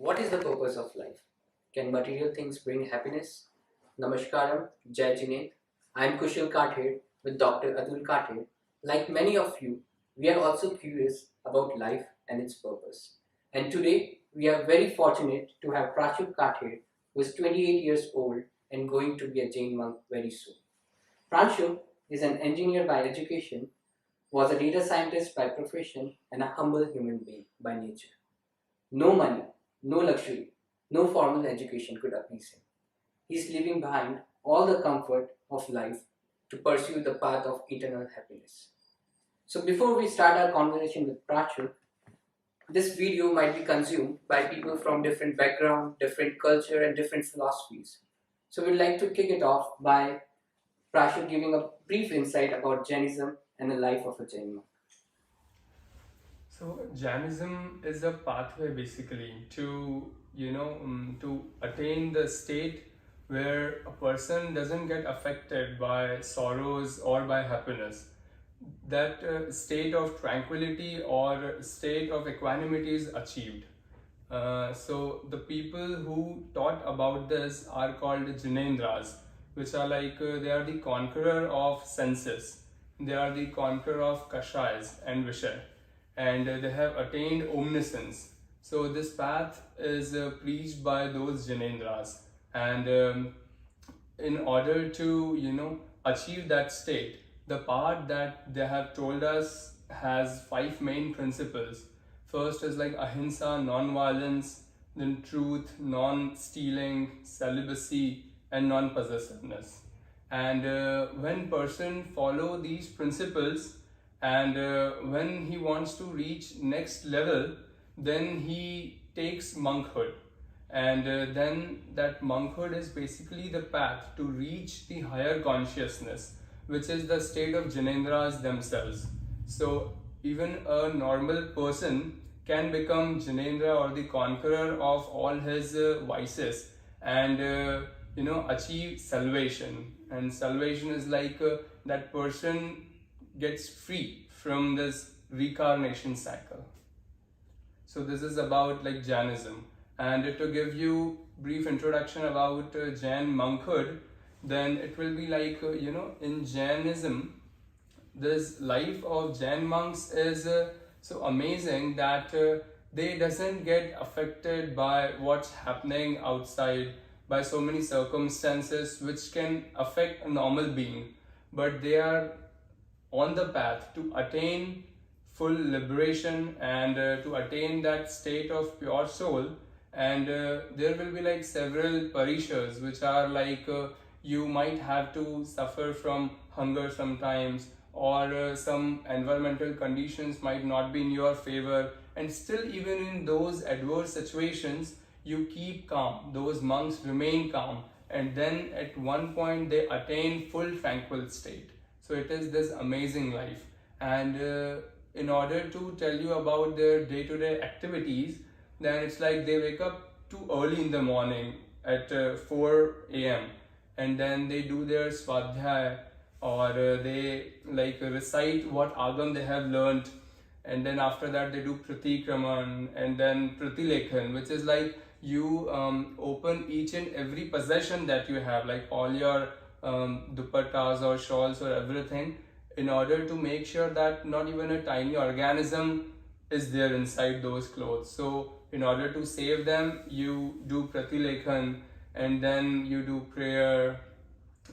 What is the purpose of life? Can material things bring happiness? Namaskaram, Jai Jinet. I am Kushal Kathed with Dr. Atul Kathed. Like many of you, we are also curious about life and its purpose. And today, we are very fortunate to have Pranshuk Kathed, who is 28 years old and going to be a Jain monk very soon. Pranshuk is an engineer by education, was a data scientist by profession, and a humble human being by nature. No money, no luxury, no formal education could appease him. He is leaving behind all the comfort of life to pursue the path of eternal happiness. So before we start our conversation with Prachur, this video might be consumed by people from different background, different culture and different philosophies. So we'd like to kick it off by Prachur giving a brief insight about Jainism and the life of a Jain monk. So Jainism is a pathway basically to to attain the state where a person doesn't get affected by sorrows or by happiness. That state of tranquility or state of equanimity is achieved. So the people who taught about this are called Jinendras, which are they are the conqueror of senses. They are the conqueror of kashayas and vishay, and they have attained omniscience. So this path is preached by those Jinendras, and in order to achieve that state, the path that they have told us has five main principles. First is like ahimsa, non-violence, then truth, non-stealing, celibacy, and non-possessiveness. And when person follow these principles, and when he wants to reach next level, then he takes monkhood, and then that monkhood is basically the path to reach the higher consciousness, which is the state of Jinendras themselves. So even a normal person can become Jinendra, or the conqueror of all his vices, and achieve salvation. And salvation is that person gets free from this reincarnation cycle. So this is about Jainism. And to give you brief introduction about Jain monkhood, then it will be in Jainism, this life of Jain monks is so amazing that they doesn't get affected by what's happening outside, by so many circumstances which can affect a normal being, but they are on the path to attain full liberation, and to attain that state of pure soul. And there will be several parishas, which are you might have to suffer from hunger sometimes, or some environmental conditions might not be in your favor, and still even in those adverse situations you keep calm. Those monks remain calm, and then at one point they attain full tranquil state. So it is this amazing life. And in order to tell you about their day-to-day activities, then it's like they wake up too early in the morning at 4 a.m. and then they do their swadhyay, or they recite what agam they have learnt, and then after that they do pratikraman and then pratilekhan, which is you open each and every possession that you have, like all your dupattas or shawls or everything, in order to make sure that not even a tiny organism is there inside those clothes. So in order to save them, you do pratilekhan, and then you do prayer,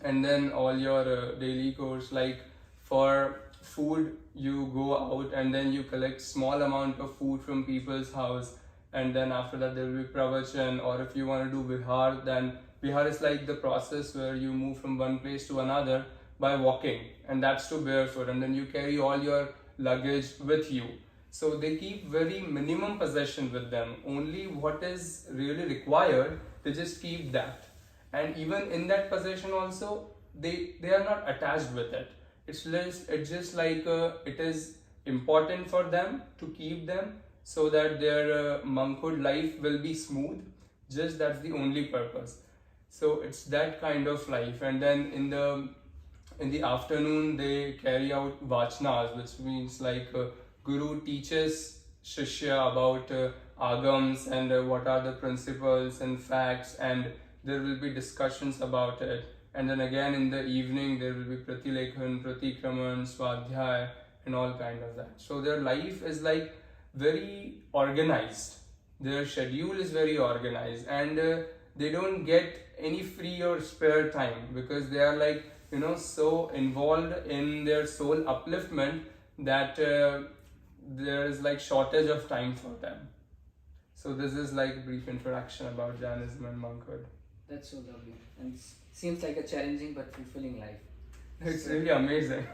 and then all your daily chores. Like for food, you go out and then you collect small amount of food from people's house, and then after that there will be pravachan. Or if you want to do vihar, then vihar is like the process where you move from one place to another by walking, and that's to barefoot, and then you carry all your luggage with you. So they keep very minimum possession with them. Only what is really required, they just keep that. And even in that possession also, they are not attached with it. It's just it is important for them to keep them, so that their monkhood life will be smooth. Just that's the only purpose. So it's that kind of life. And then in the afternoon they carry out vachnas, which means guru teaches shishya about agams and what are the principles and facts, and there will be discussions about it. And then again in the evening there will be pratilekhan, pratikraman, swadhyay, and all kind of that. So their life is like very organized. Their schedule is very organized, and they don't get any free or spare time, because they are like, so involved in their soul upliftment that there is like shortage of time for them. So this is like a brief introduction about Jainism and monkhood. That's so lovely, and seems like a challenging but fulfilling life. It's really amazing.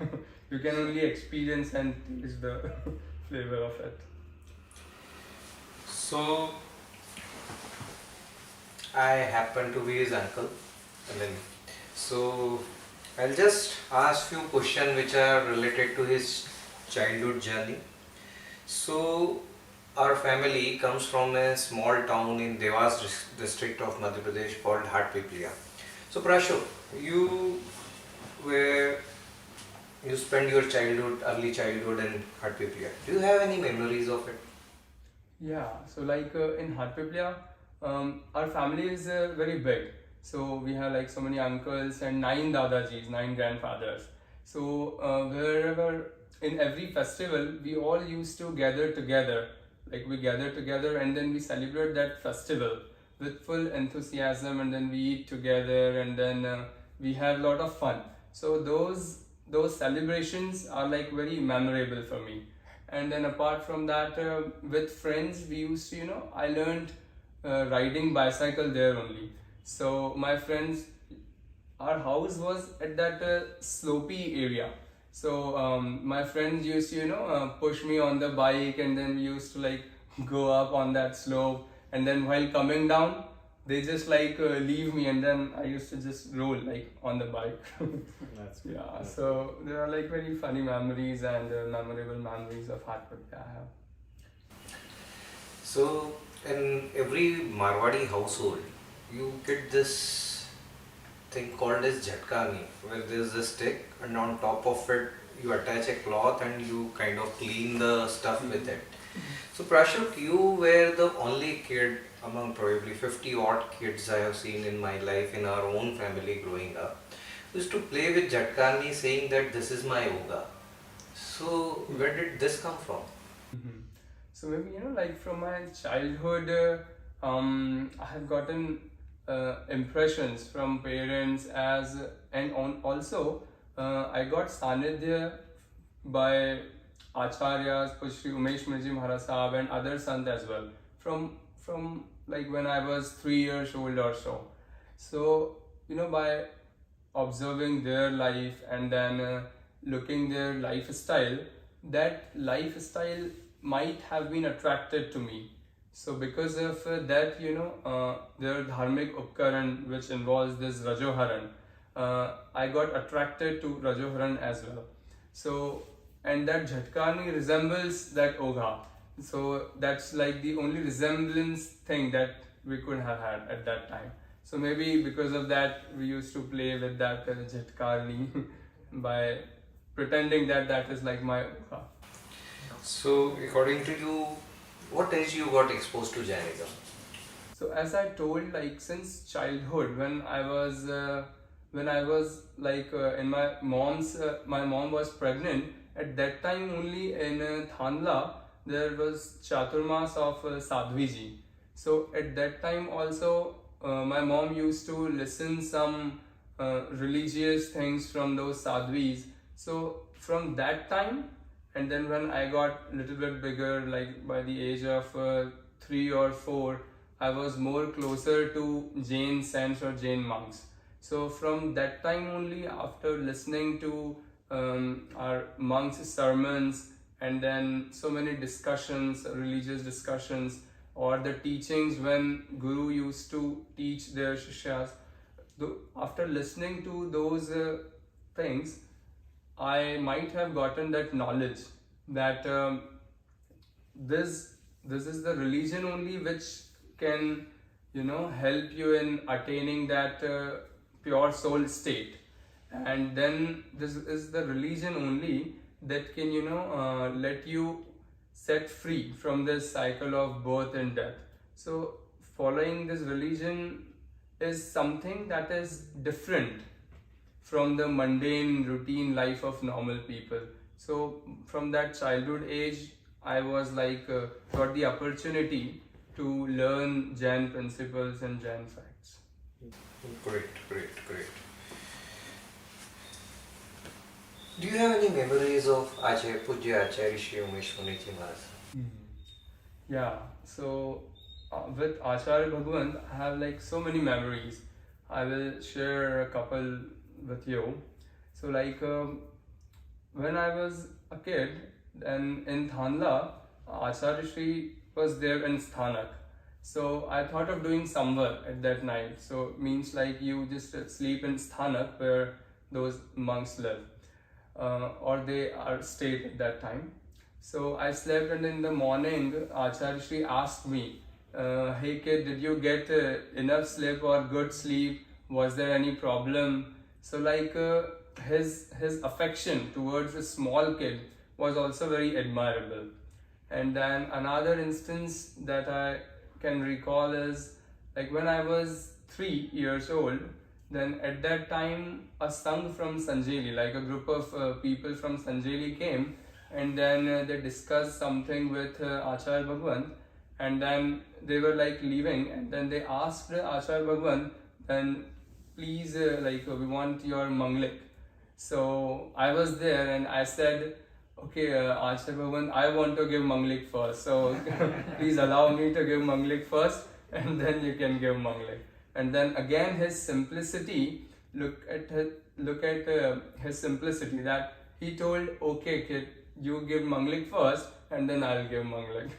You can only experience and taste the flavor of it. So I happen to be his uncle, and then so I'll just ask few questions which are related to his childhood journey. So our family comes from a small town in Devas district of Madhya Pradesh called Hatpiplia. So Pranshuk, where you spend your childhood, early childhood in Hatpiplia. Do you have any memories of it? Yeah, so like in Hatpiplia, our family is very big. So we have like so many uncles and 9 dadajis, 9 grandfathers. So wherever, in every festival, we all used to gather together. Like we gather together and then we celebrate that festival with full enthusiasm, and then we eat together, and then we have a lot of fun. So those celebrations are like very memorable for me. And then apart from that, with friends we used to, I learned riding bicycle there only. So my friends, our house was at that slopey area. So my friends used to, push me on the bike, and then we used to like go up on that slope, and then while coming down they just like leave me, and then I used to just roll like on the bike. That's good. Yeah, so there are like very funny memories and memorable memories of Hatpiplia I have. So in every Marwadi household, you get this thing called as jhatkani, where there is a stick and on top of it you attach a cloth and you kind of clean the stuff with it. So Prashuk, you were the only kid among probably 50 odd kids I have seen in my life in our own family growing up, who used to play with jhatkani saying that this is my yoga. So where did this come from? Mhm. So maybe, like from my childhood, I have gotten impressions from parents also I got sanidhya by acharyas, Pushri Umesh Mirji Maharaj Sahab and other sant as well, from like when I was 3 years old or so. So by observing their life and then looking their lifestyle, that lifestyle might have been attracted to me. So because of that, their dharmic upkaran, which involves this rajoharan, I got attracted to rajoharan as well. So, and that jhatkani resembles that ogha. So that's like the only resemblance thing that we could have had at that time. So maybe because of that, we used to play with that jhatkani by pretending that that is like my ogha. So according to you, what age you got exposed to Jainism? So as I told, like since childhood, when I was like in my mom was pregnant. At that time only in Thandla there was Chaturmas of Sadhviji. So at that time also my mom used to listen some religious things from those sadhvis. So from that time, and then when I got little bit bigger, like by the age of 3 or 4, I was more closer to Jain saints or Jain monks. So from that time only, after listening to our monks' sermons and then so many discussions, religious discussions, or the teachings when Guru used to teach their shishyas, after listening to those things, I might have gotten that knowledge that this is the religion only which can help you in attaining that pure soul state, and then this is the religion only that can let you set free from this cycle of birth and death. So following this religion is something that is different from the mundane routine life of normal people. So from that childhood age, I was like got the opportunity to learn Jain principles and Jain facts. Great, great, great. Do you have any memories of Acharya Pujya Acharya Shri Umesh Muniji Maharaj? Yeah, so with Acharya Bhagwan, I have like so many memories. I will share a couple with you. So like when I was a kid, then in Thandla, Acharya Shri was there in Sthanak. So I thought of doing samvar at that night. So means like you just sleep in Sthanak where those monks live, or they are stayed at that time. So I slept, and in the morning, Acharya Shri asked me, "Hey kid, did you get enough sleep or good sleep? Was there any problem?" So like his affection towards a small kid was also very admirable. And then another instance that I can recall is like when I was 3 years old. Then at that time, a Sangh from Sanjeli, like a group of people from Sanjeli came, and then they discussed something with Acharya Bhagwan, and then they were like leaving, and then they asked Acharya Bhagwan, then please we want your manglik. So I was there and I said, okay, Acharya Bhagwan, I want to give manglik first, so please allow me to give manglik first, and then you can give manglik. And then again his simplicity, look at his simplicity, that he told, okay kid, you give manglik first and then I'll give manglik.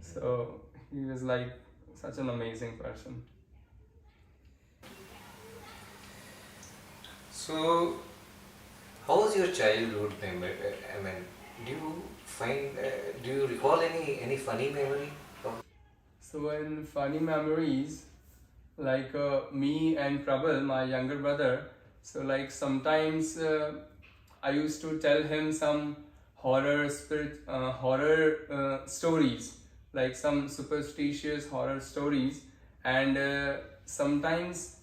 So he was like such an amazing person. So, how was your childhood memory? I mean, do you recall any funny memory? So in funny memories, like me and Prabal, my younger brother, so like sometimes I used to tell him some horror stories, like some superstitious horror stories, and sometimes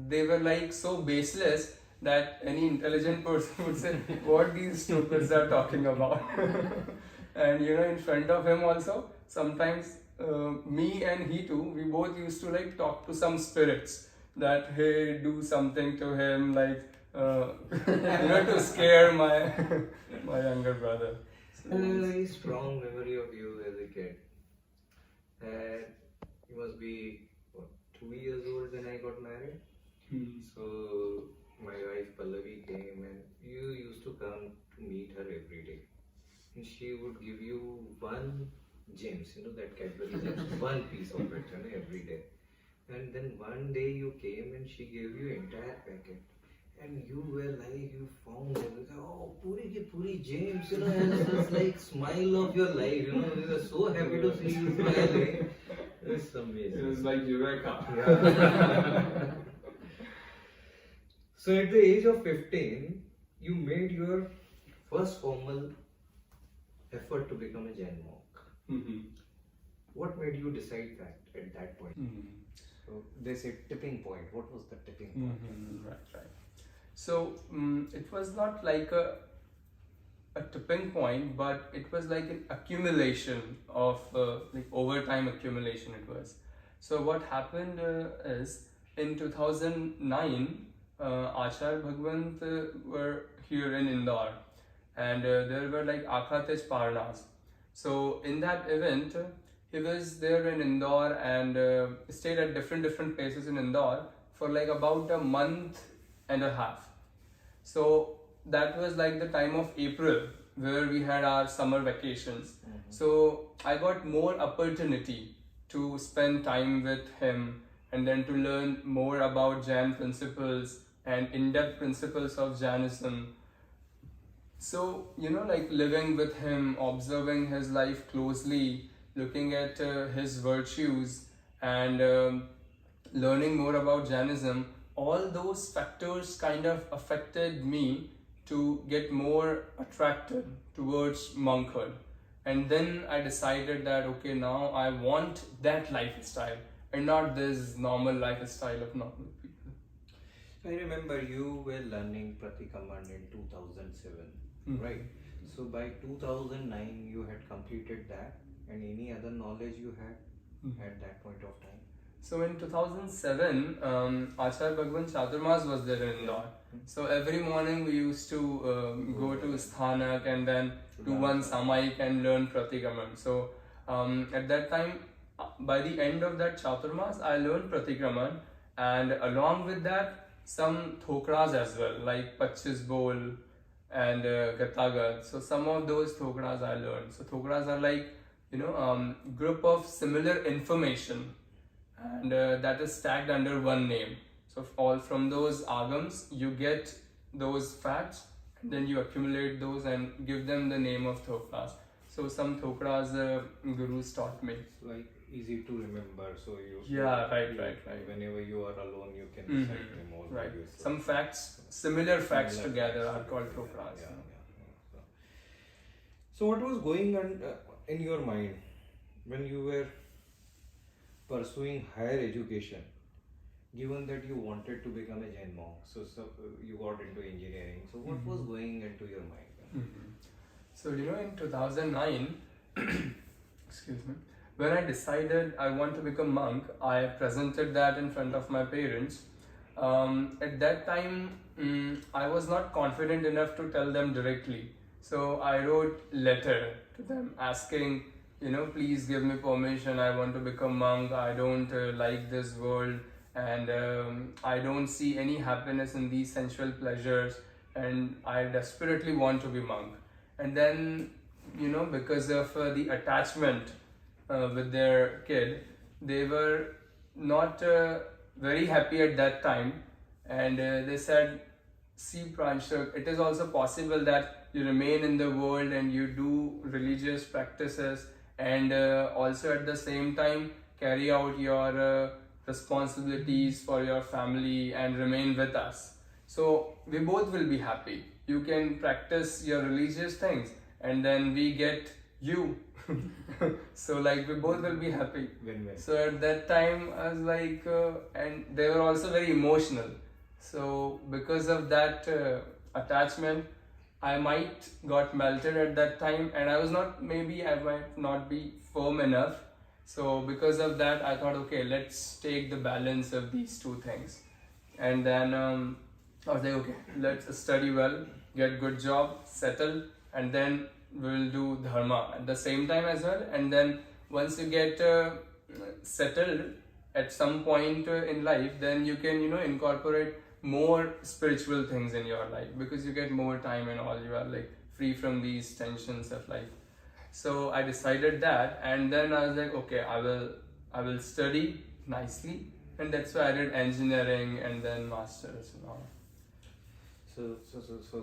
they were like so baseless that any intelligent person would say, what these stupids are talking about. And in front of him also, sometimes me and he too, we both used to like talk to some spirits that, hey, do something to him, like to scare my my younger brother. I have a very strong memory of you as a kid. And you must be 2 years old when I got married. So my wife Pallavi came, and you used to come to meet her every day. And she would give you one gems, that Cadbury gems, one piece of it, every day. And then one day you came and she gave you entire packet. And you were like, you found everything. Oh, puri ki puri gems, and it was like smile of your life, We were so happy to see you smiling. It's amazing. It was like Eureka. Yeah. So at the age of 15, you made your first formal effort to become a Jain monk. What made you decide that at that point? So they say tipping point. What was the tipping point? Right. So it was not like a tipping point, but it was like an accumulation of like overtime accumulation it was. So what happened is in 2009, Acharya Bhagwant were here in Indore, and there were like Kathed Parnas. So in that event, he was there in Indore and stayed at different places in Indore for like about a month and a half. So that was like the time of April where we had our summer vacations. So I got more opportunity to spend time with him and then to learn more about Jain principles and in-depth principles of Jainism. So, like living with him, observing his life closely, looking at his virtues and learning more about Jainism, all those factors kind of affected me to get more attracted towards monkhood. And then I decided that okay, now I want that lifestyle and not this normal lifestyle of normal people. I remember you were learning Pratikaman in 2007, right? So by 2009 you had completed that, and any other knowledge you had at that point of time? So in 2007, Acharya Bhagwan Chaturmas was there in Indore. So every morning we used to go to Sthanak and then do one Samayik and learn Pratikraman. So at that time, by the end of that Chaturmas, I learned Pratikraman, and along with that, some thokras as well, like Pachis Bol and Gatagad. So some of those thokras I learned. So thokras are like, group of similar information, and that is tagged under one name. So all from those agams you get those facts, and then you accumulate those and give them the name of thokras. So some thokras gurus taught me. It's like easy to remember, so Right. Whenever you are alone, you can recite them all. Right. by yourself. Some facts, similar facts Similar together facts are called together, thokras. yeah. So what was going on in your mind when you were pursuing higher education, given that you wanted to become a Jain monk? So you got into engineering. So what was going into your mind? So in 2009, excuse me, when I decided I want to become monk, I presented that in front of my parents. At that time, I was not confident enough to tell them directly. So I wrote letter to them asking, please give me permission. I want to become monk. I don't like this world, and I don't see any happiness in these sensual pleasures, and I desperately want to be monk. And then, because of the attachment with their kid, they were not very happy at that time, and they said, see Pranshuk, it is also possible that you remain in the world and you do religious practices, and also at the same time carry out your responsibilities for your family and remain with us. So we both will be happy. You can practice your religious things and then we get you. So like we both will be happy. Win-win. So at that time I was like, and they were also very emotional. So because of that attachment, I might got melted at that time, and I might not be firm enough. So because of that, I thought, okay, let's take the balance of these two things. And then I was like, okay, let's study well, get good job, settle, and then we'll do dharma at the same time as well. And then once you get settled at some point in life, then you can incorporate more spiritual things in your life, because you get more time and all, you are like free from these tensions of life. So I decided that, and then I was like, okay, I will study nicely, and that's why I did engineering and then masters and all. So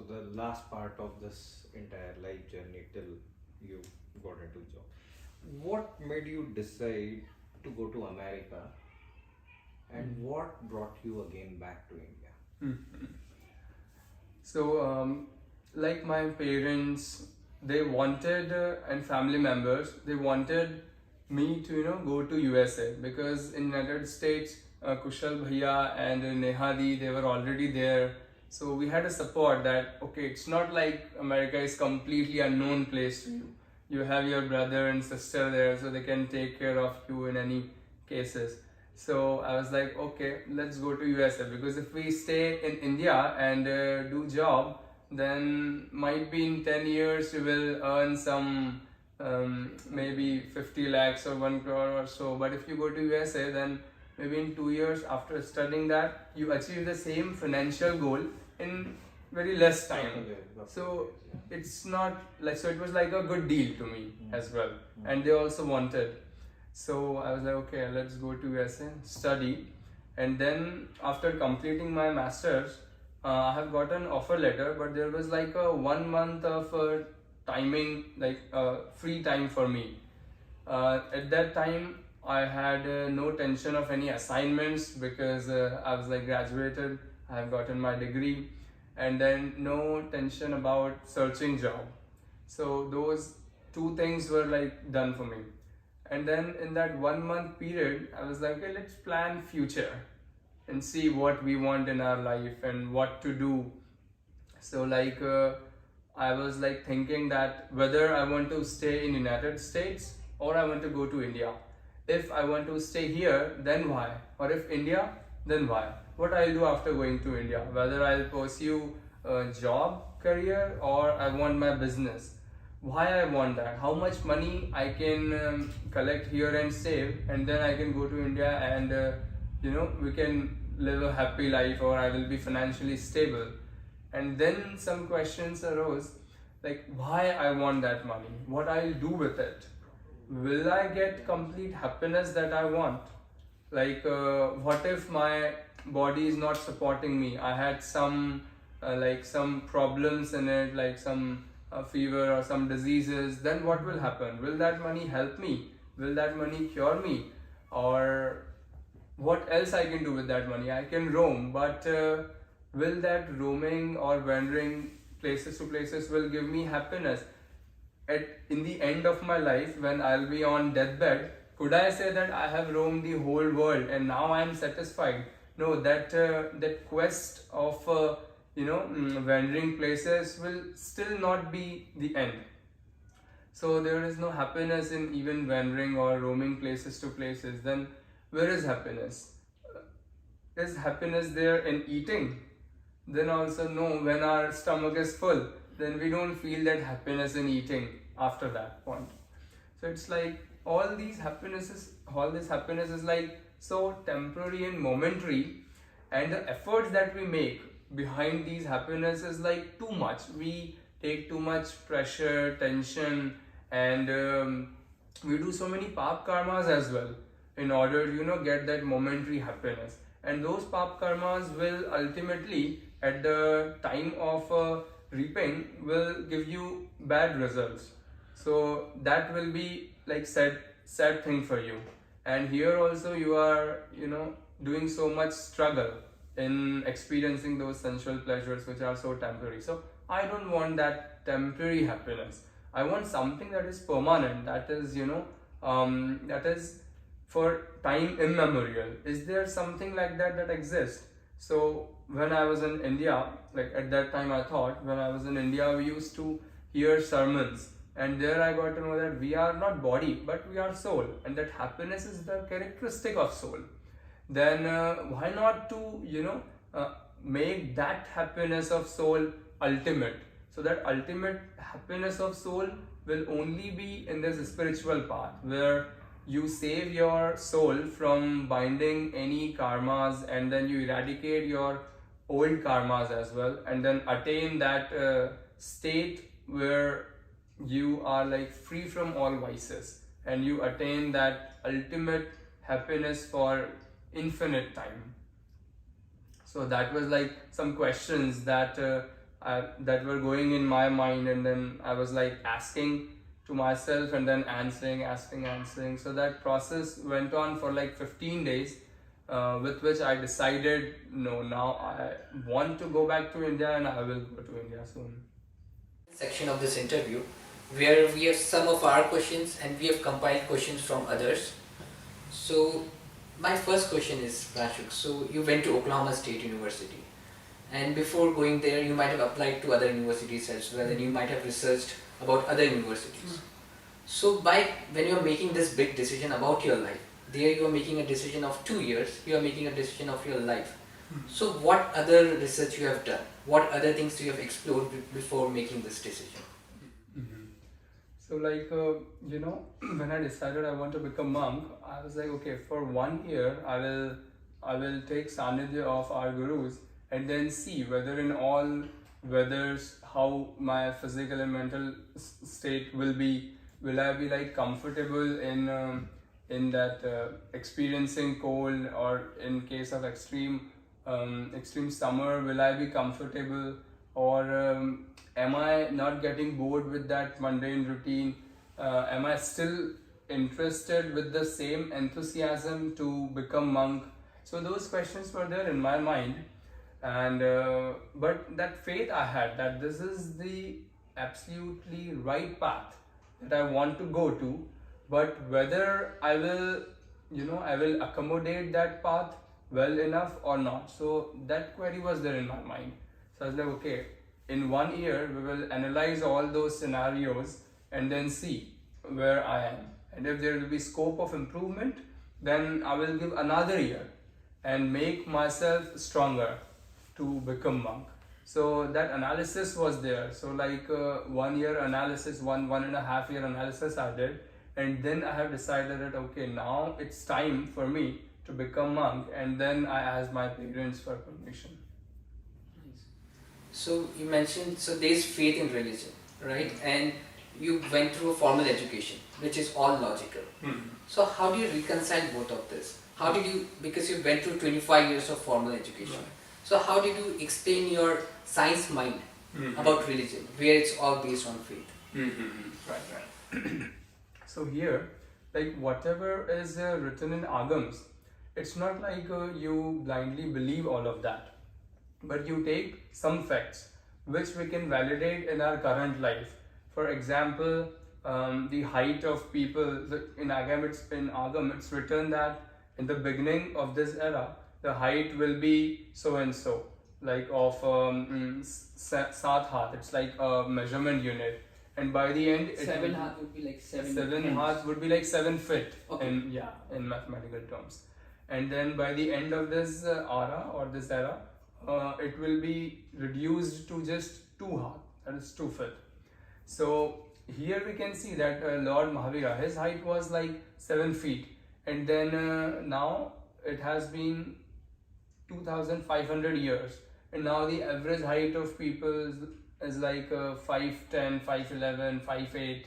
the last part of this entire life journey till you got into job, what made you decide to go to America, and what brought you again back to India? So like my parents, they wanted and family members, they wanted me to go to USA, because in United States Kushal Bhaiya and Nehadi, they were already there. So we had a support that okay, it's not like America is completely unknown place to you. You have your brother and sister there, so they can take care of you in any cases. So I was like, okay, let's go to USA, because if we stay in India and do job, then might be in 10 years you will earn some maybe 50 lakhs or 1 crore or so. But if you go to USA, then maybe in 2 years after studying that, you achieve the same financial goal in very less time. So it's not like, so it was like a good deal to me as well. And they also wanted. So I was like, okay, let's go to USA, study. And then after completing my master's, I have got an offer letter, but there was like a 1 month of timing, like free time for me. At that time, I had no tension of any assignments, because I was like graduated, I have gotten my degree, and then no tension about searching job. So those two things were like done for me. And then in that 1 month period, I was like, okay, let's plan future and see what we want in our life and what to do. So like I was like thinking that whether I want to stay in United States or I want to go to India. If I want to stay here, then why? Or if India, then why? What I'll do after going to India? Whether I'll pursue a job career or I want my business. Why I want that? How much money I can collect here and save, and then I can go to India and we can live a happy life, or I will be financially stable. And then some questions arose, like why I want that money, what I'll do with it, will I get complete happiness that I want? Like what if my body is not supporting me? I had some some problems in it, like some fever or some diseases. Then what will happen? Will that money help me? Will that money cure me? Or what else I can do with that money? I can roam, but will that roaming or wandering places to places will give me happiness? In the end of my life, when I'll be on deathbed, could I say that I have roamed the whole world and now I am satisfied? No, that quest of wandering places will still not be the end. So there is no happiness in even wandering or roaming places to places. Then where is happiness? Is happiness there in eating? Then also no, when our stomach is full, then we don't feel that happiness in eating after that point. So it's like all this happiness is like so temporary and momentary, and the efforts that we make behind these happiness is like too much. We take too much pressure, tension, and we do so many pap karmas as well in order to get that momentary happiness. And those pap karmas will ultimately, at the time of reaping, will give you bad results. So that will be like sad thing for you. And here also you are doing so much struggle in experiencing those sensual pleasures which are so temporary. So I don't want that temporary happiness. I want something that is permanent, that is that is for time immemorial. Is there something like that exists? So when I was in India, like at that time I thought, when I was in India, we used to hear sermons, and there I got to know that we are not body but we are soul, and that happiness is the characteristic of soul. Then why not to make that happiness of soul ultimate? So that ultimate happiness of soul will only be in this spiritual path, where you save your soul from binding any karmas, and then you eradicate your old karmas as well, and then attain that state where you are like free from all vices, and you attain that ultimate happiness for infinite time. So that was like some questions that that were going in my mind, and then I was like asking to myself and then answering. So that process went on for like 15 days, with which I decided, no, now I want to go back to India, and I will go to India soon. Section of this interview where we have some of our questions and we have compiled questions from others. So my first question is, Pranshuk, so you went to Oklahoma State University, and before going there you might have applied to other universities as well, and you might have researched about other universities. So when you are making this big decision about your life, there you are making a decision of 2 years, you are making a decision of your life. So what other research you have done? What other things you have explored before making this decision? So like when I decided I want to become monk, I was like, okay, for 1 year I will take sanidhya of our gurus, and then see whether in all weathers how my physical and mental state will be. Will I be like comfortable in that experiencing cold, or in case of extreme summer, will I be comfortable, or am I not getting bored with that mundane routine? Am I still interested with the same enthusiasm to become monk? So those questions were there in my mind, and but that faith I had that this is the absolutely right path, that I want to go to, but whether I will accommodate that path well enough or not. So that query was there in my mind. So I was like, okay, in 1 year we will analyze all those scenarios and then see where I am. And if there will be scope of improvement, then I will give another year and make myself stronger to become monk. So that analysis was there. So like 1 year analysis, 1.5 year analysis I did, and then I have decided that okay, now it's time for me to become monk, and then I asked my parents for permission. Nice. So you mentioned, so there's faith in religion, right? And you went through a formal education, which is all logical. So how do you reconcile both of this? How did you, because you went through 25 years of formal education, Right. so how did you explain your science mind about religion, where it's all based on faith? Right. So here, like whatever is written in Agams, it's not like you blindly believe all of that, but you take some facts which we can validate in our current life. For example, the height of people in Agam it's written that in the beginning of this era, the height will be so and so, like of Sat Hath. It's like a measurement unit, and by the end, it Seven will, heart would be like seven. seven hands. hearts would be like 7 feet Okay. in mathematical terms. And then by the end of this era, it will be reduced to just 2 hearts, that is 2 feet. So here we can see that Lord Mahavira, his height was like 7 feet, and then now it has been 2,500 years, and now the average height of people is like 5'10", 5'11", 5'8".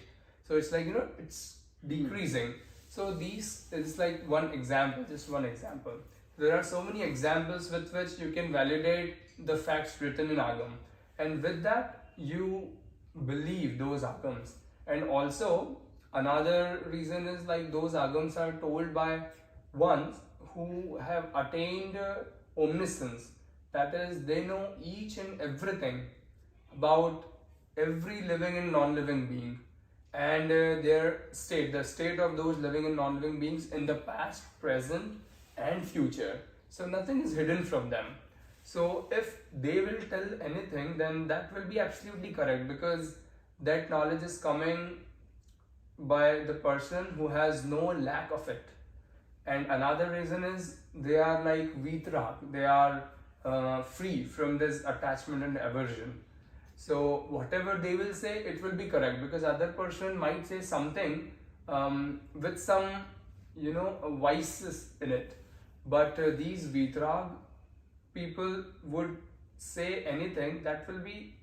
So it's like it's decreasing. So these is like one example, just one example. There are so many examples with which you can validate the facts written in Agam, and with that you believe those Agams. And also another reason is like those Agams are told by ones who have attained omniscience. That is, they know each and everything about every living and non-living being, and their state, the state of those living and non-living beings in the past, present, and future. So nothing is hidden from them. So if they will tell anything, then that will be absolutely correct, because that knowledge is coming by the person who has no lack of it. And another reason is they are like vitrag, they are free from this attachment and aversion. So whatever they will say, it will be correct, because other person might say something with some vices in it, but these vitrag people would say anything that will be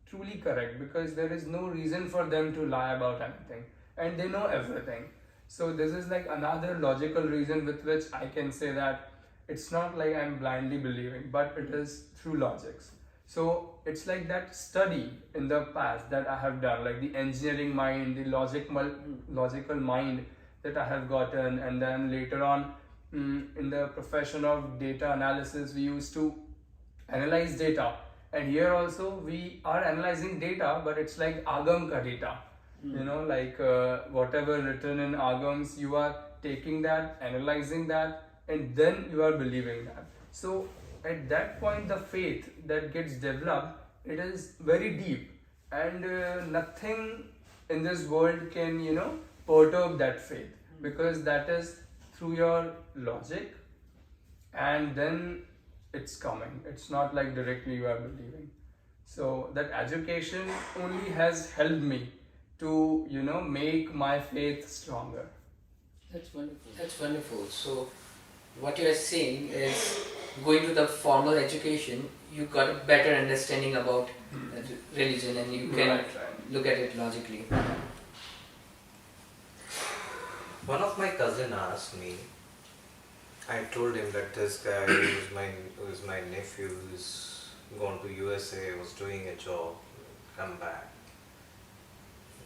truly correct, because there is no reason for them to lie about anything, and they know everything. So this is like another logical reason with which I can say that it's not like I'm blindly believing, but it is through logics. So it's like that study in the past that I have done, like the engineering mind, the logical mind that I have gotten, and then later on in the profession of data analysis, we used to analyze data, and here also we are analyzing data, but it's like Agam ka data. Like whatever written in Agams, you are taking that, analyzing that, and then you are believing that. So at that point, the faith that gets developed, it is very deep, and nothing in this world can perturb that faith, because that is through your logic, and then it's coming. It's not like directly you are believing. So that education only has helped me to make my faith stronger. That's wonderful. That's wonderful. So what you are saying is, going to the formal education, you got a better understanding about religion, and you can Right. look at it logically. One of my cousin asked me, I told him that this guy who is my nephew, who's gone to USA, was doing a job, come back.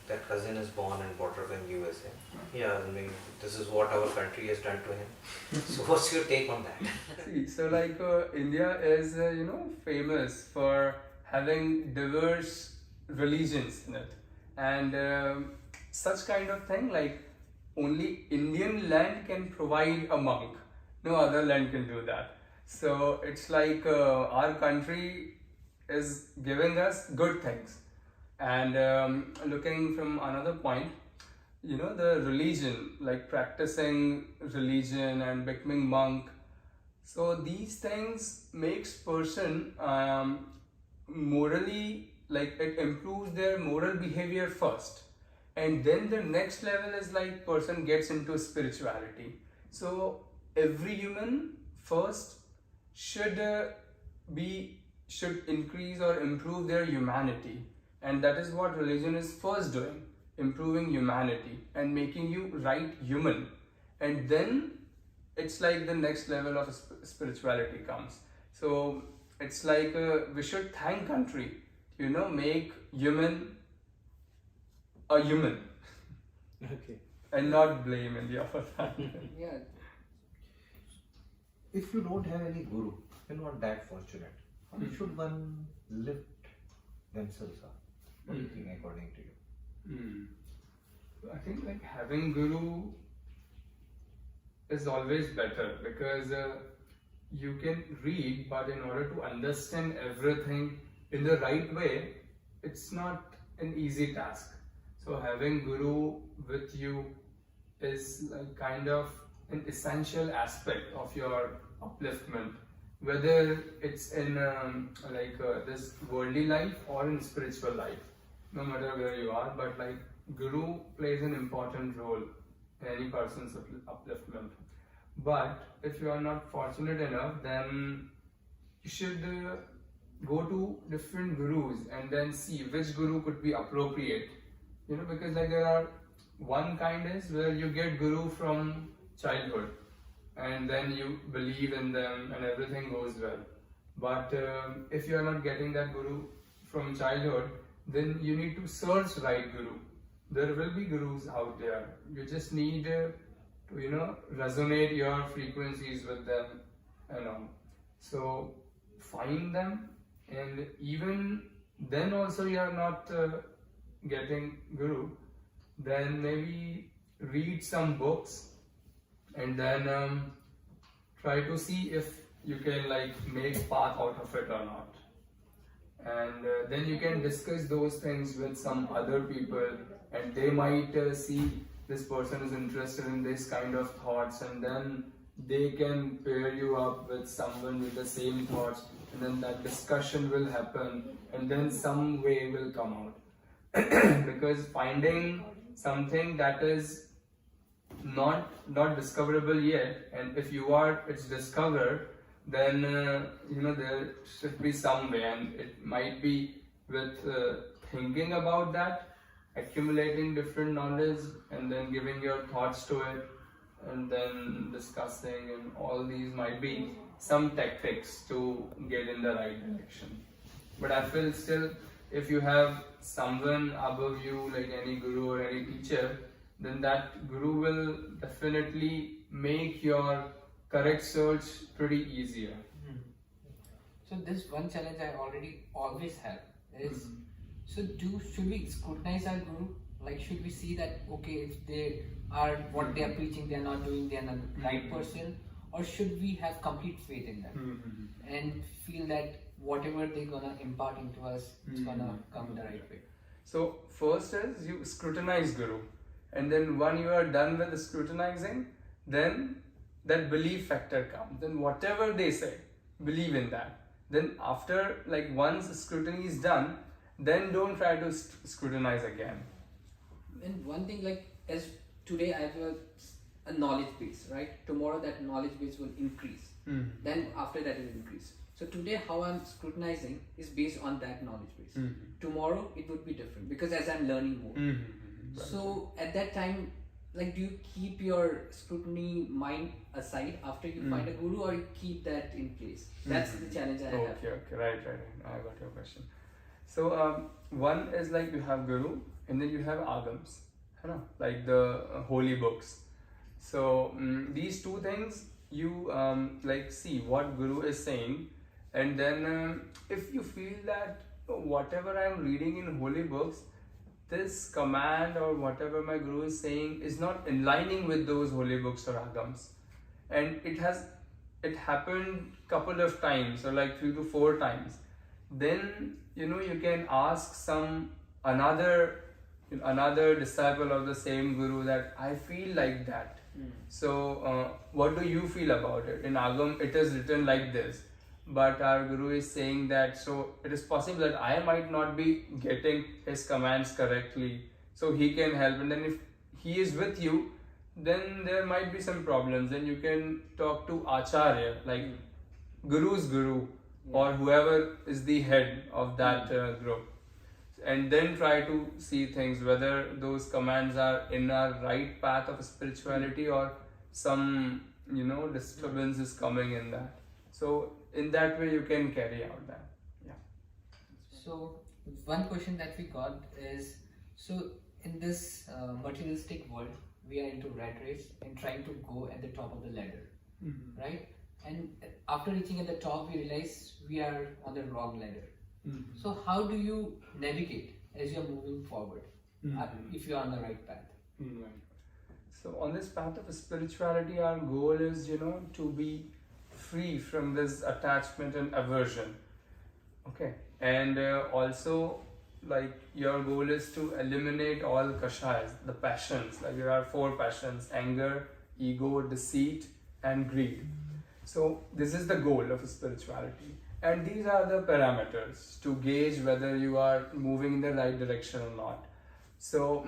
That cousin is born and brought up in USA. Yeah, I mean, this is what our country has done to him. So what's your take on that? See, so like India is famous for having diverse religions in it, and such kind of thing, like only Indian land can provide a monk, no other land can do that. So it's like our country is giving us good things. And looking from another point, the religion, like practicing religion and becoming monk, so these things makes person morally, like it improves their moral behavior first, and then the next level is like person gets into spirituality. So every human first should be should increase or improve their humanity, and that is what religion is first doing, improving humanity and making you right human. And then it's like the next level of spirituality comes. So it's like we should thank country, make human a human Okay. and not blame India for that. Yeah. If you don't have any guru, you're not that fortunate. How should one lift themselves up? What do you think, according to you? I think like having guru is always better, because you can read, but in order to understand everything in the right way, it's not an easy task. So having guru with you is like kind of an essential aspect of your upliftment, whether it's in this worldly life or in spiritual life, no matter where you are. But like guru plays an important role in any person's upliftment. But if you are not fortunate enough, then you should go to different gurus and then see which guru could be appropriate. Because like there are, one kind is where you get guru from childhood and then you believe in them and everything goes well. But if you are not getting that guru from childhood, then you need to search right guru. There will be gurus out there. You just need to resonate your frequencies with them and all. So find them, and even then also you are not getting guru, then maybe read some books and then try to see if you can like make path out of it or not. And then you can discuss those things with some other people, and they might see this person is interested in this kind of thoughts, and then they can pair you up with someone with the same thoughts, and then that discussion will happen, and then some way will come out. Because finding something that is not discoverable yet, and if it's discovered, then there should be some way, and it might be with thinking about that, accumulating different knowledge, and then giving your thoughts to it, and then discussing, and all these might be some tactics to get in the right direction. But I feel still, if you have someone above you, like any guru or any teacher, then that guru will definitely make your correct search pretty easier. So this one challenge I always have is, so should we scrutinize our guru? Like, should we see that, okay, if they are what they are preaching, they are not doing, they are not the right person, or should we have complete faith in them and feel that whatever they're gonna impart into us, it's gonna come the right way? So first is you scrutinize guru, and then when you are done with the scrutinizing, then that belief factor comes. Then whatever they say, believe in that. Then after, like, once scrutiny is done, then don't try to scrutinize again. And one thing, like, as today I have a knowledge base, right? Tomorrow that knowledge base will increase. Then after that it will increase. So today how I'm scrutinizing is based on that knowledge base. Tomorrow it would be different, because as I'm learning more. So at that time, like, do you keep your scrutiny mind aside after you find a guru, or you keep that in place? That's the challenge I have. Okay, right. I got your question. So one is like you have guru, and then you have agams, like the holy books. So these two things, you like see what guru is saying, and then if you feel that whatever I am reading in holy books this command or whatever my guru is saying is not in lining with those holy books or agams. And it happened couple of times, or like 3 to 4 times. Then you can ask some another disciple of the same guru that I feel like that. So what do you feel about it? In agam it is written like this, but our guru is saying that, so it is possible that I might not be getting his commands correctly, so he can help. And then if he is with you, then there might be some problems. Then you can talk to acharya, like guru's guru, or whoever is the head of that group, and then try to see things whether those commands are in a right path of spirituality or some disturbance is coming in that. So in that way you can carry out that. So one question that we got is, so in this materialistic world, we are into rat race and trying to go at the top of the ladder, right? And after reaching at the top, we realize we are on the wrong ladder. So how do you navigate as you are moving forward, if you are on the right path? So on this path of spirituality, our goal is to be free from this attachment and aversion. Okay, and also, like, your goal is to eliminate all kashayas, the passions. Like, there are 4 passions: anger, ego, deceit, and greed. So this is the goal of spirituality, and these are the parameters to gauge whether you are moving in the right direction or not. So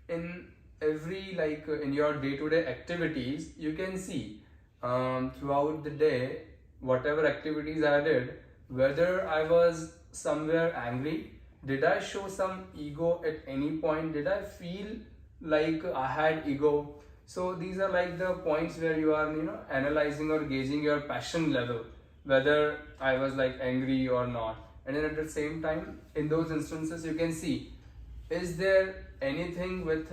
in every, like, in your day-to-day activities, you can see throughout the day, whatever activities I did, whether I was somewhere angry, did I show some ego at any point, did I feel like I had ego. So these are like the points where you are analyzing or gauging your passion level, whether I was like angry or not. And then at the same time, in those instances, you can see, is there anything with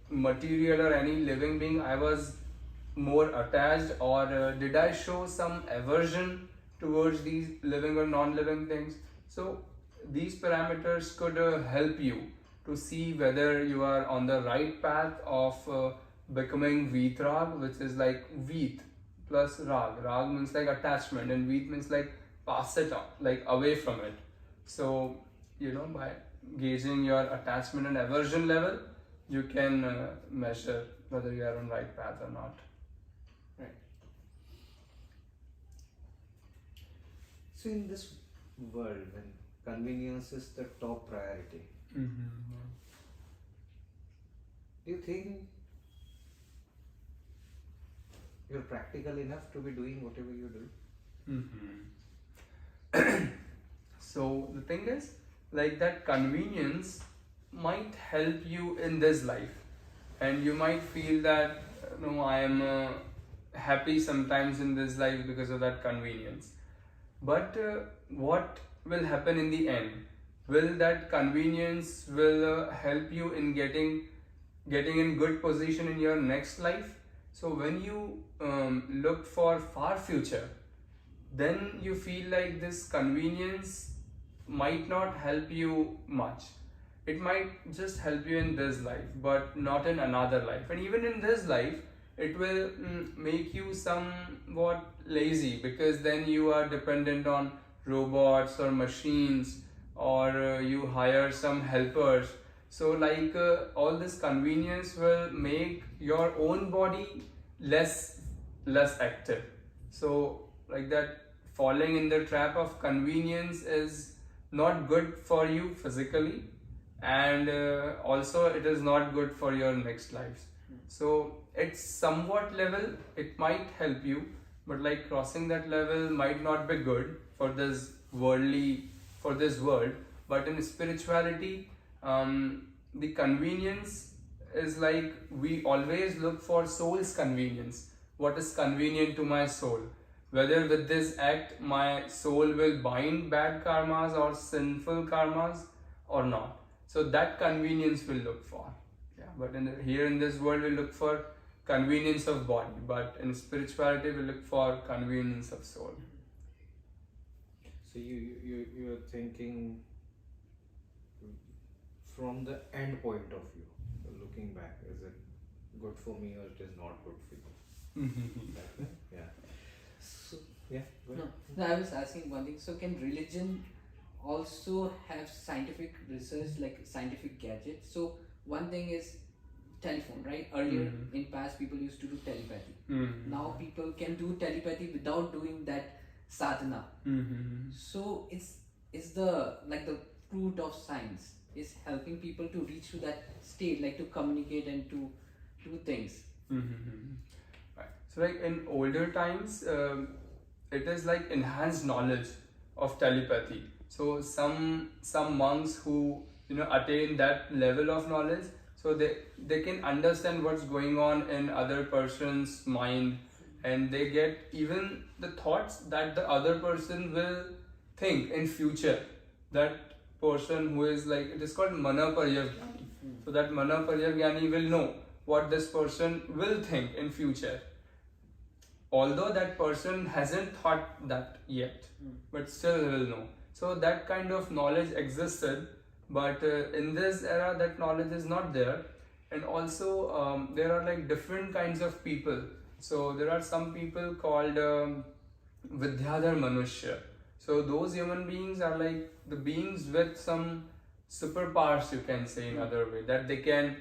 material or any living being I was more attached, or did I show some aversion towards these living or non-living things? So these parameters could help you to see whether you are on the right path of becoming Vitrag, which is like Vit plus Rag. Rag means like attachment, and Vit means like pass it on, like away from it. So by gauging your attachment and aversion level, you can measure whether you are on right path or not. Right. So in this world, when convenience is the top priority, do you think you're practical enough to be doing whatever you do? So the thing is, like, that convenience might help you in this life, and you might feel that no, I am happy sometimes in this life because of that convenience. But what will happen in the end? Will that convenience will help you in getting in good position in your next life? So when you look for far future, then you feel like this convenience might not help you much. It might just help you in this life, but not in another life. And even in this life, it will make you somewhat lazy, because then you are dependent on robots or machines, or you hire some helpers. So like all this convenience will make your own body less active. So like that, falling in the trap of convenience is not good for you physically, and also it is not good for your next lives. So it's somewhat level, it might help you, but like crossing that level might not be good for this world. But in spirituality, the convenience is like, we always look for soul's convenience. What is convenient to my soul? Whether with this act my soul will bind bad karmas or sinful karmas or not. So that convenience we'll look for. But here in this world we look for convenience of body, but in spirituality we look for convenience of soul. So you're thinking from the end point of view. So looking back, is it good for me or it is not good for you? That way? Yeah. So, yeah. Go ahead. No, I was asking one thing. So, can religion also have scientific research, like scientific gadgets? So, one thing is telephone, right? Earlier in past, people used to do telepathy. Now, people can do telepathy without doing that sadhana. So, it's the the fruit of science is helping people to reach to that state, like to communicate and to do things. Right. So like in older times, it is like enhanced knowledge of telepathy. So some monks who attain that level of knowledge, so they can understand what's going on in other person's mind, and they get even the thoughts that the other person will think in future. That person who is like, it is called mana paryavgyani. So that mana paryavgyani will know what this person will think in future, although that person hasn't thought that yet, but still will know. So that kind of knowledge existed, but in this era that knowledge is not there. And also there are like different kinds of people. So there are some people called Vidyadhar Manushya. So those human beings are like the beings with some superpowers, you can say in other way, that they can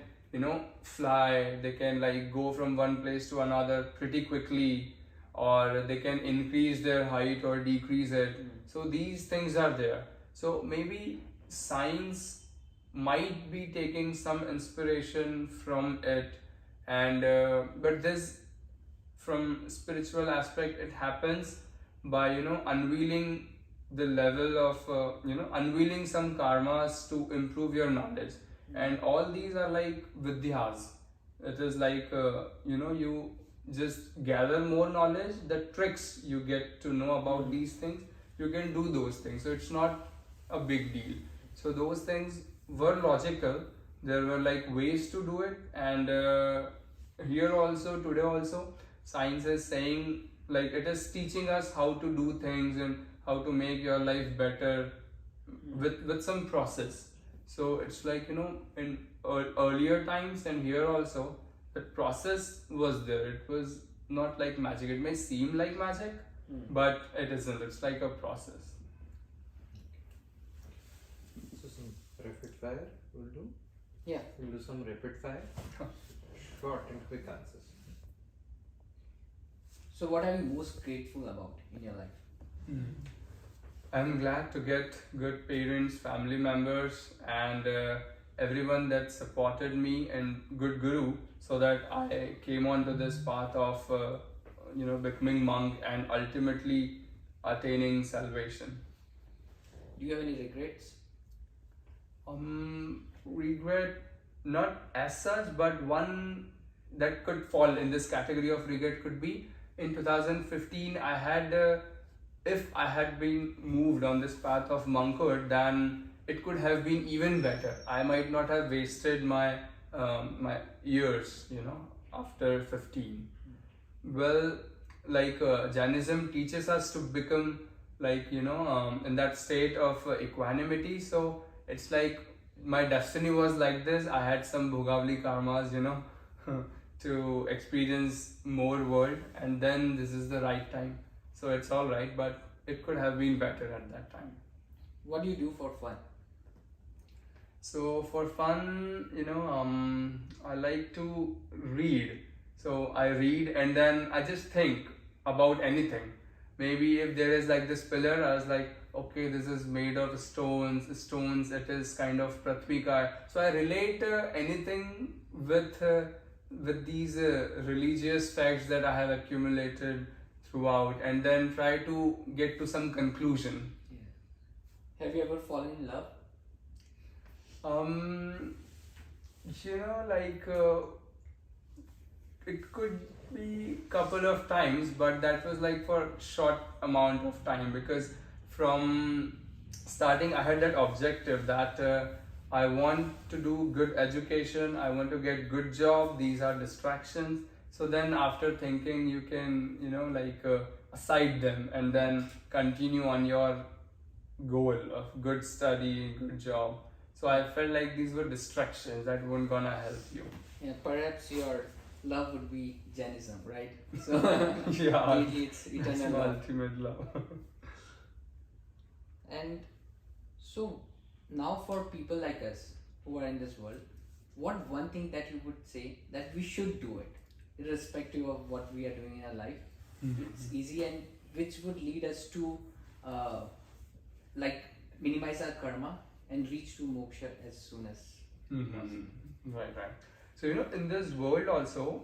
fly, they can like go from one place to another pretty quickly, or they can increase their height or decrease it. So these things are there. So maybe science might be taking some inspiration from it, and but this, from spiritual aspect, it happens by unveiling the level of unveiling some karmas to improve your knowledge. And all these are like vidyas. It is like you just gather more knowledge, the tricks you get to know about these things, you can do those things. So it's not a big deal. So those things were logical, there were like ways to do it. And here also, today also, science is saying, like, it is teaching us how to do things and how to make your life better with some process. So it's like in earlier times and here also, the process was there. It was not like magic. It may seem like magic, but it isn't. It's like a process. So some rapid fire will do? Yeah. We'll do some rapid fire. Short and quick answers. So, what are you most grateful about in your life? I'm glad to get good parents, family members, and everyone that supported me, and good guru, so that I came onto this path of becoming monk and ultimately attaining salvation. Do you have any regrets? Regret, not as such, but one that could fall in this category of regret could be in 2015. I had if I had been moved on this path of monkhood, then it could have been even better. I might not have wasted my my years, after 15. Well, like Jainism teaches us to become like in that state of equanimity. So it's like my destiny was like this. I had some bhogavli karmas, to experience more world, and then this is the right time. So it's all right, but it could have been better at that time. What do you do for fun? So for fun, I like to read. So I read and then I just think about anything. Maybe if there is like this pillar, I was like, okay, this is made of stones, it is kind of pratmika. So I relate anything with these religious facts that I have accumulated throughout, and then try to get to some conclusion. Yeah. Have you ever fallen in love? It could be couple of times, but that was like for short amount of time, because from starting I had that objective that I want to do good education, I want to get good job, these are distractions. So then after thinking, you can aside them and then continue on your goal of good study, good job. So I felt like these were distractions that weren't gonna help you. Yeah, perhaps your love would be Jainism, right? So Yeah, it's that's eternal my love. ultimate love. And so now for people like us who are in this world, what one thing that you would say that we should do it, irrespective of what we are doing in our life? It's easy and which would lead us to uh, like minimize our karma and reach to moksha as soon as possible. Right, right. So, in this world also,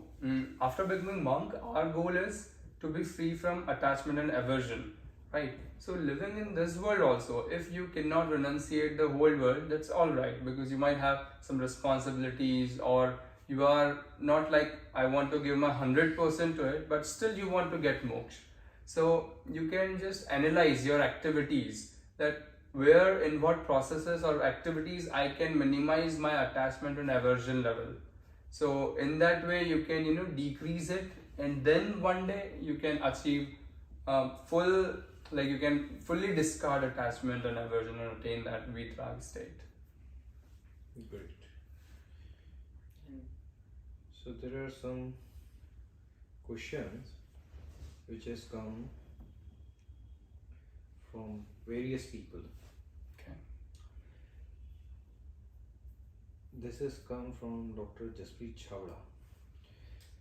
after becoming monk, our goal is to be free from attachment and aversion, right? So, living in this world also, if you cannot renunciate the whole world, that's all right, because you might have some responsibilities, or you are not like, I want to give my 100% to it, but still you want to get moksha. So, you can just analyze your activities, that where, in what processes or activities I can minimize my attachment and aversion level. So in that way you can decrease it, and then one day you can achieve full, like you can fully discard attachment and aversion and attain that vitrag state. Great. So there are some questions which has come from various people. Okay. This has come from Dr. Jasprit Chawla.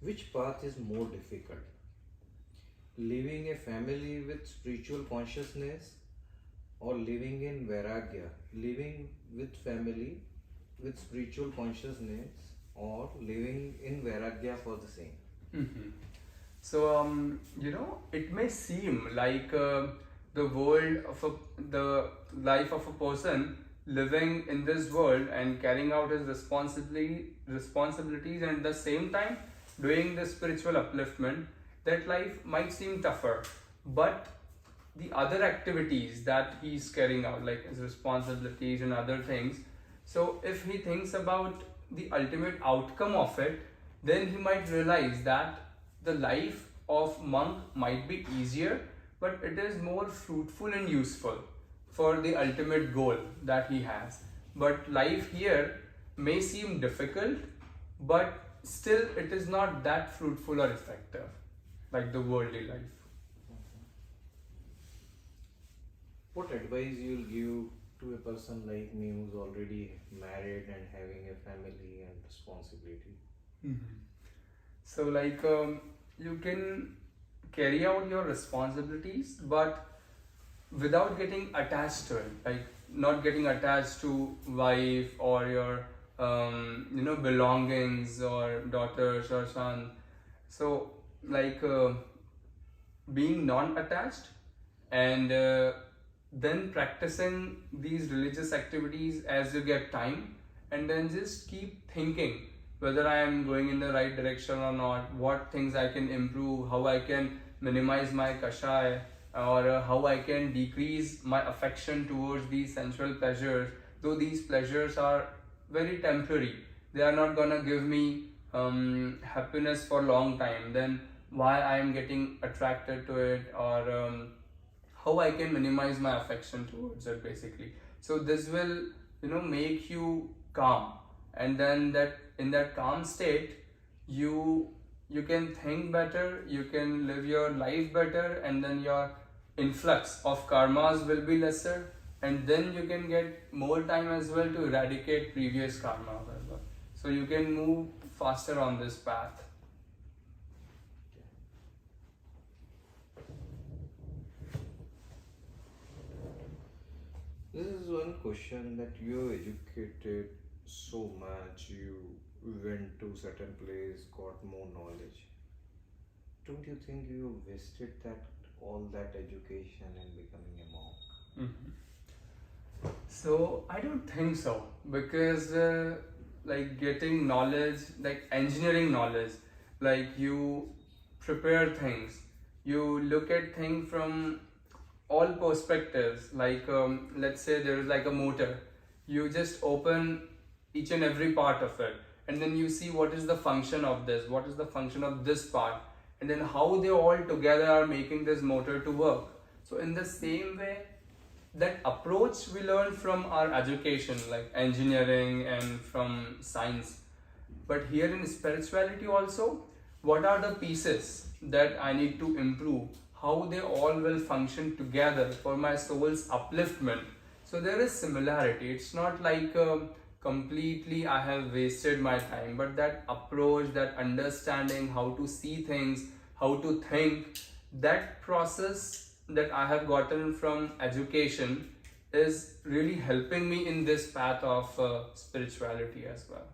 Which path is more difficult? Living a family with spiritual consciousness, or living in Vairagya? Living with family with spiritual consciousness, or living in Vairagya for the same? So it may seem like the world of the life of a person living in this world and carrying out his responsibilities, and at the same time doing the spiritual upliftment, that life might seem tougher, but the other activities that he's carrying out, like his responsibilities and other things, so if he thinks about the ultimate outcome of it, then he might realize that the life of monk might be easier, but it is more fruitful and useful for the ultimate goal that he has. But life here may seem difficult, but still it is not that fruitful or effective like the worldly life. What advice you'll give to a person like me who's already married and having a family and responsibility? So you can carry out your responsibilities, but without getting attached to it, like not getting attached to wife or your belongings or daughters or son. So being non-attached, and then practicing these religious activities as you get time, and then just keep thinking whether I am going in the right direction or not, what things I can improve, how I can minimize my kashai, or how I can decrease my affection towards these sensual pleasures, though these pleasures are very temporary. They are not gonna give me happiness for a long time. Then why I am getting attracted to it, or how I can minimize my affection towards it, basically. So this will make you calm, and then that in that calm state you can think better, you can live your life better, and then your influx of karmas will be lesser, and then you can get more time as well to eradicate previous karma as well. So you can move faster on this path. This is one question that you educated so much, you went to certain place, got more knowledge. Don't you think you wasted all that education in becoming a monk? So I don't think so, because getting knowledge, like engineering knowledge, like you prepare things, you look at things from all perspectives. Let's say there is like a motor, you just open each and every part of it, and then you see what is the function of this, what is the function of this part, and then how they all together are making this motor to work. So in the same way, that approach we learn from our education, like engineering and from science. But here in spirituality also, what are the pieces that I need to improve? How they all will function together for my soul's upliftment. So there is similarity. It's not like completely I have wasted my time, but that approach, that understanding how to see things, how to think, that process that I have gotten from education is really helping me in this path of spirituality as well.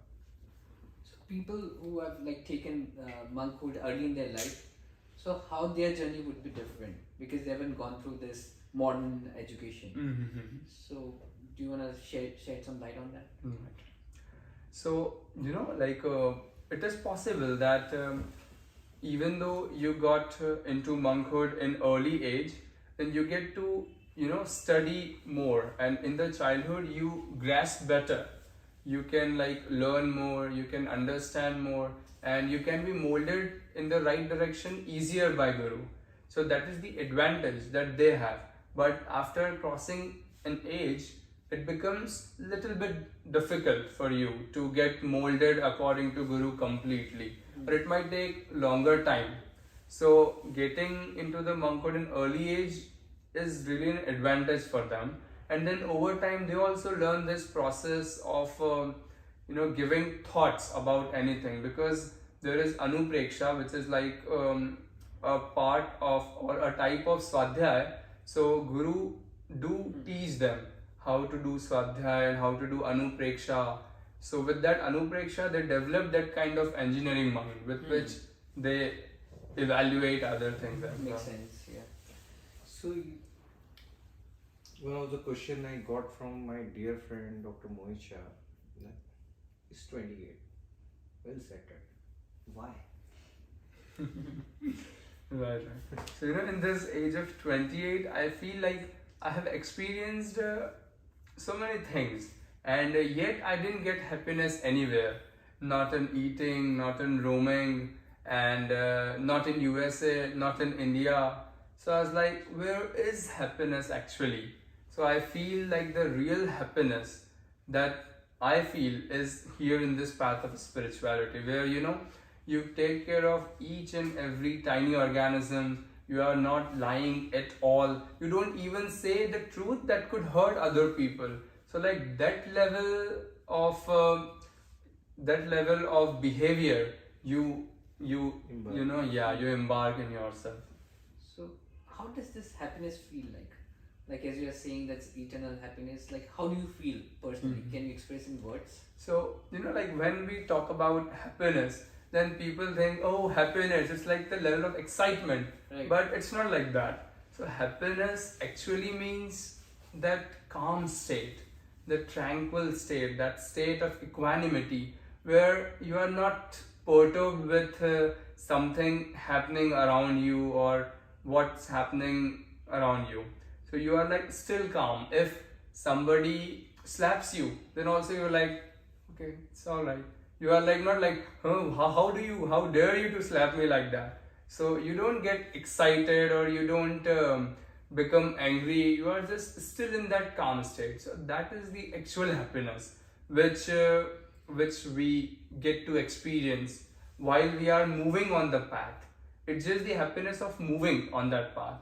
So people who have like taken monkhood early in their life, so how their journey would be different because they haven't gone through this modern education. Mm-hmm. So do you want to shed some light on that? Right. So, it is possible that even though you got into monkhood in early age, then you get to, study more, and in the childhood you grasp better. You can learn more, you can understand more, and you can be molded in the right direction easier by Guru. So that is the advantage that they have. But after crossing an age, it becomes little bit difficult for you to get molded according to Guru completely, or it might take longer time. So getting into the monkhood in early age is really an advantage for them, and then over time they also learn this process of giving thoughts about anything, because there is anupreksha, which is like a part of or a type of swadhyay. So Guru do teach them how to do swadhyay and how to do anupreksha. So with that anupreksha, they develop that kind of engineering mind with which they evaluate other things as well. Makes sense, yeah. So One of the question I got from my dear friend Dr. Mohit Shah is 28. Well settled. Why? Right. So in this age of 28, I feel like I have experienced so many things, and yet I didn't get happiness anywhere. Not in eating, not in roaming, and not in USA, not in India. So I was like, where is happiness actually? So I feel like the real happiness that I feel is here in this path of spirituality, where you take care of each and every tiny organism. You are not lying at all. You don't even say the truth that could hurt other people. So like that level of behavior, you Embark. you embark in yourself. So how does this happiness feel like? Like as you are saying, that's eternal happiness. Like how do you feel personally? Can you express in words? So like when we talk about happiness, then people think, oh, happiness, it's like the level of excitement. Right. But it's not like that. So happiness actually means that calm state, the tranquil state, that state of equanimity, where you are not perturbed with something happening around you or what's happening around you. So you are like still calm. If somebody slaps you, then also you're like, okay, it's alright. You are like not like, oh, how dare you to slap me like that? So you don't get excited or you don't become angry. You are just still in that calm state. So that is the actual happiness which we get to experience while we are moving on the path. It's just the happiness of moving on that path.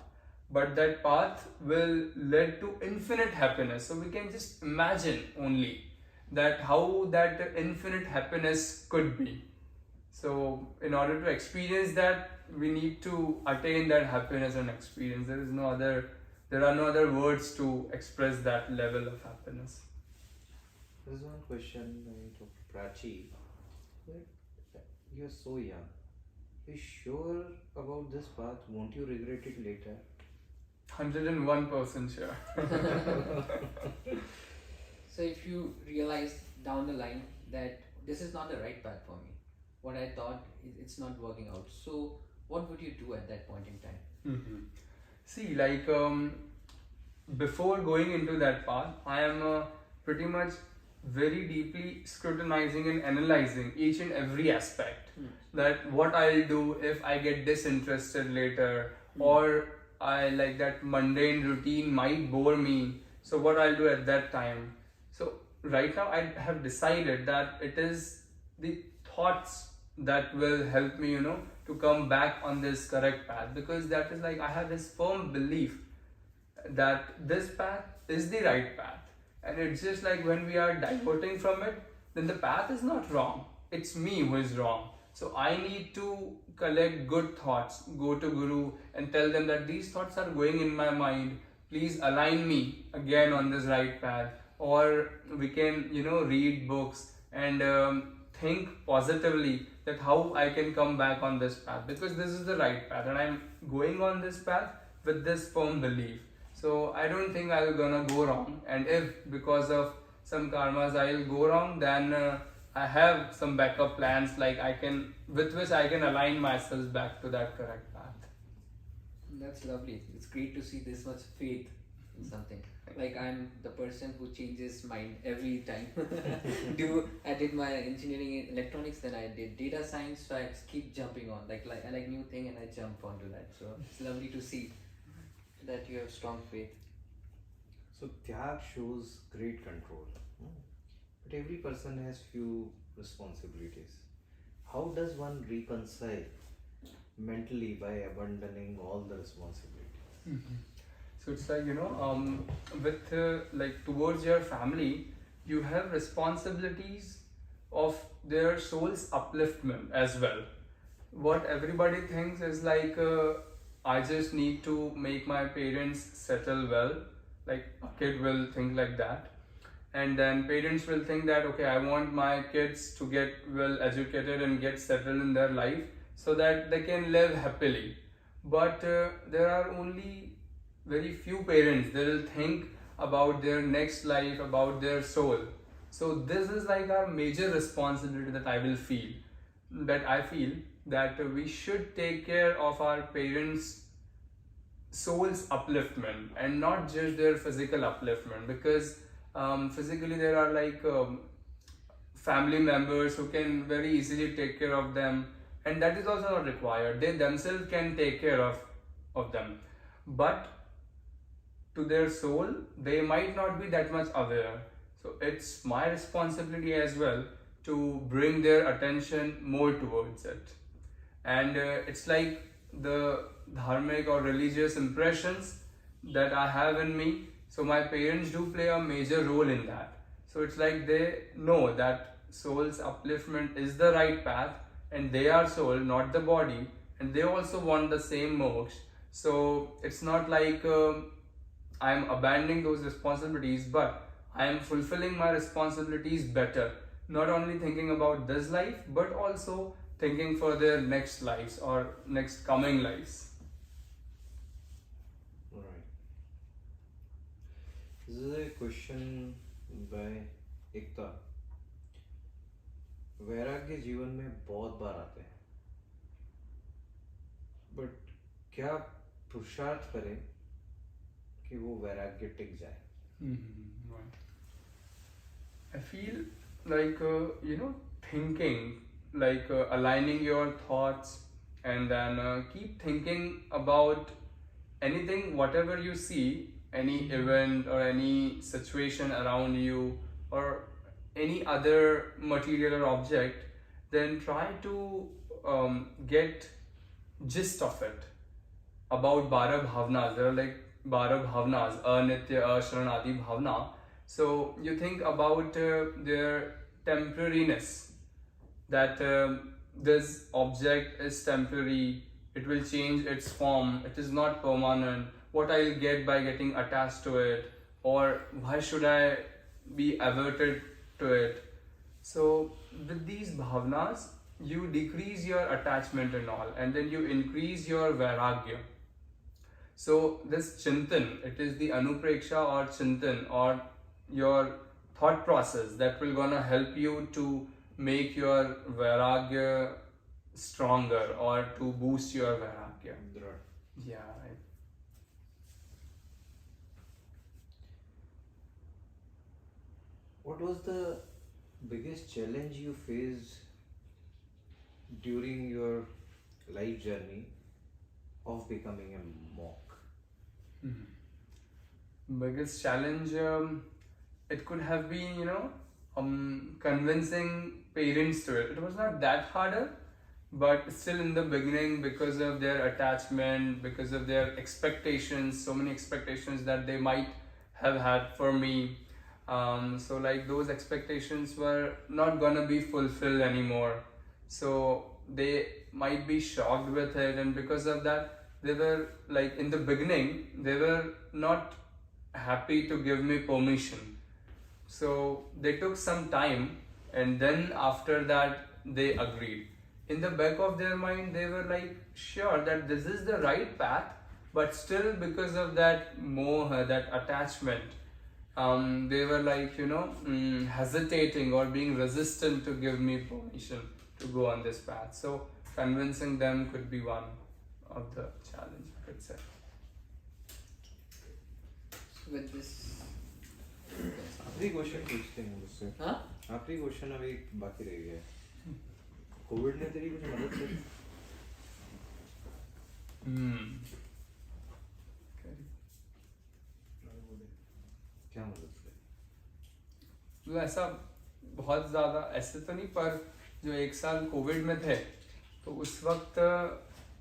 But that path will lead to infinite happiness. So we can just imagine only that how that infinite happiness could be. So in order to experience that, we need to attain that happiness and experience. There are no other words to express that level of happiness. There is one question to Prachi. You're so young. Are you sure about this path? Won't you regret it later? 101% sure. So if you realize down the line that this is not the right path for me, what I thought it's not working out, so what would you do at that point in time? See, before going into that path, I am pretty much very deeply scrutinizing and analyzing each and every aspect. That what I'll do if I get disinterested later, or I like that mundane routine might bore me. So what I'll do at that time? So right now I have decided that it is the thoughts that will help me, to come back on this correct path, because that is like I have this firm belief that this path is the right path, and it's just like when we are diverting from it, then the path is not wrong, it's me who is wrong. So I need to collect good thoughts, go to guru and tell them that these thoughts are going in my mind, please align me again on this right path. Or we can, read books and think positively that how I can come back on this path, because this is the right path and I'm going on this path with this firm belief. So I don't think I'll gonna go wrong, and if because of some karmas I'll go wrong, then I have some backup plans like I can, with which I can align myself back to that correct path. That's lovely. It's great to see this much faith in something. Like I'm the person who changes mind every time. I did my engineering in electronics, then I did data science, so I keep jumping on. Like I like new thing and I jump onto that. So it's lovely to see that you have strong faith. So Tyag shows great control. But every person has few responsibilities. How does one reconcile mentally by abandoning all the responsibilities? So it's like, with like towards your family, you have responsibilities of their soul's upliftment as well. What everybody thinks is like, I just need to make my parents settle well. Like a kid will think like that. And then parents will think that, okay, I want my kids to get well educated and get settled in their life so that they can live happily. But there are only very few parents that will think about their next life, about their soul. So this is like our major responsibility that I feel that we should take care of our parents' soul's upliftment and not just their physical upliftment, because physically there are like family members who can very easily take care of them, and that is also not required. They themselves can take care of them, but to their soul they might not be that much aware. So it's my responsibility as well to bring their attention more towards it. And it's like the dharmic or religious impressions that I have in me. So my parents do play a major role in that. So it's like they know that soul's upliftment is the right path, and they are soul, not the body, and they also want the same moksha. So it's not like I'm abandoning those responsibilities, but I am fulfilling my responsibilities better. Not only thinking about this life, but also thinking for their next lives or next coming lives. Right. This is a question by Ekta. वैराग्य जीवन में बहुत बार आते हैं, but क्या पुरुषार्थ करें कि वो वैराग्य टिक जाए? Right. I feel like, thinking, like aligning your thoughts, and then keep thinking about anything, whatever you see, any event or any situation around you, or any other material or object, then try to get gist of it. About Bara Bhavnas, there are like Bara Bhavnas, Anitya, Asharanadi Bhavna. So you think about their temporariness, that this object is temporary, it will change its form, it is not permanent, what I'll get by getting attached to it, or why should I be averted to it. So with these bhavnas, you decrease your attachment and all, and then you increase your vairagya. So this chintan, it is the anupreksha or chintan or your thought process that will gonna help you to make your vairagya stronger or to boost your vairagya. Yeah. What was the biggest challenge you faced during your life journey of becoming a monk? Biggest challenge, it could have been, convincing parents to it. It was not that harder, but still in the beginning, because of their attachment, because of their expectations, so many expectations that they might have had for me. So like those expectations were not gonna be fulfilled anymore. So they might be shocked with it, and because of that, they were like, in the beginning, they were not happy to give me permission. So they took some time, and then after that they agreed. In the back of their mind, they were like sure that this is the right path, but still because of that moha, that attachment, they were like, hesitating or being resistant to give me permission to go on this path. So convincing them could be one of the challenge, I could say. With this, आखिरी question पूछते हैं मुझसे. हाँ? आखिरी question अभी बाकी रह गया है. कोविड ने तेरी कुछ मदद करी? क्या मदद करी? तो ऐसा बहुत ज़्यादा ऐसे तो नहीं, पर जो 1 साल कोविड में थे, तो उस वक्त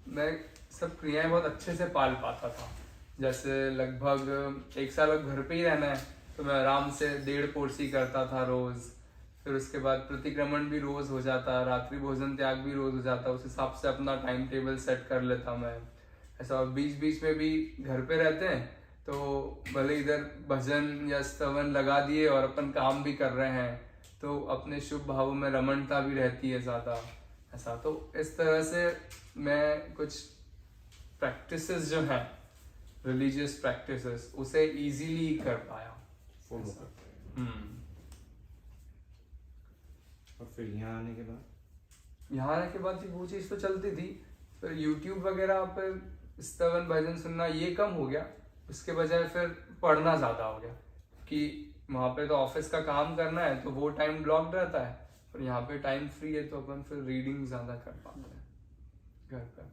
मैं सब क्रियाएं बहुत अच्छे से पाल पाता था. जैसे लगभग 1 साल अब घर पे ही रहना है, तो मैं आराम से 1.5 पोर्सी करता था रोज़. फिर उसके बाद प्रतिक्रमण भी रोज़ हो जाता, रात्रि भोजन त्याग भी रोज़ हो जाता. उस हिसाब से अपना टाइम टेबल सेट कर लेता मैं. ऐसा, और बीच बीच में भी घर पे रहते हैं तो भले इधर भजन या स्तवन लगा दिए और अपन काम भी कर रहे हैं, तो अपने शुभ भावों में रमणता भी रहती है ज़्यादा. ऐसा, तो इस तरह से मैं कुछ प्रैक्टिसेस जो हैं, रिलीजियस प्रैक्टिसेस, उसे इजीली कर पाया. फॉलो करते हैं. और फिर यहाँ आने के बाद भी वो चीज़ तो चलती थी. फिर यूट्यूब वगैरह पर स्तवन भजन सुनना ये कम हो गया. उसके बजाय फिर पढ़ना ज़्यादा हो गया, कि वहाँ पे तो ऑफिस का काम करना है, तो वो टाइम ब्लॉक्ड रहता है. और यहाँ पे टाइम फ्री है, तो अपन फिर रीडिंग ज़्यादा कर पाते हैं घर पर.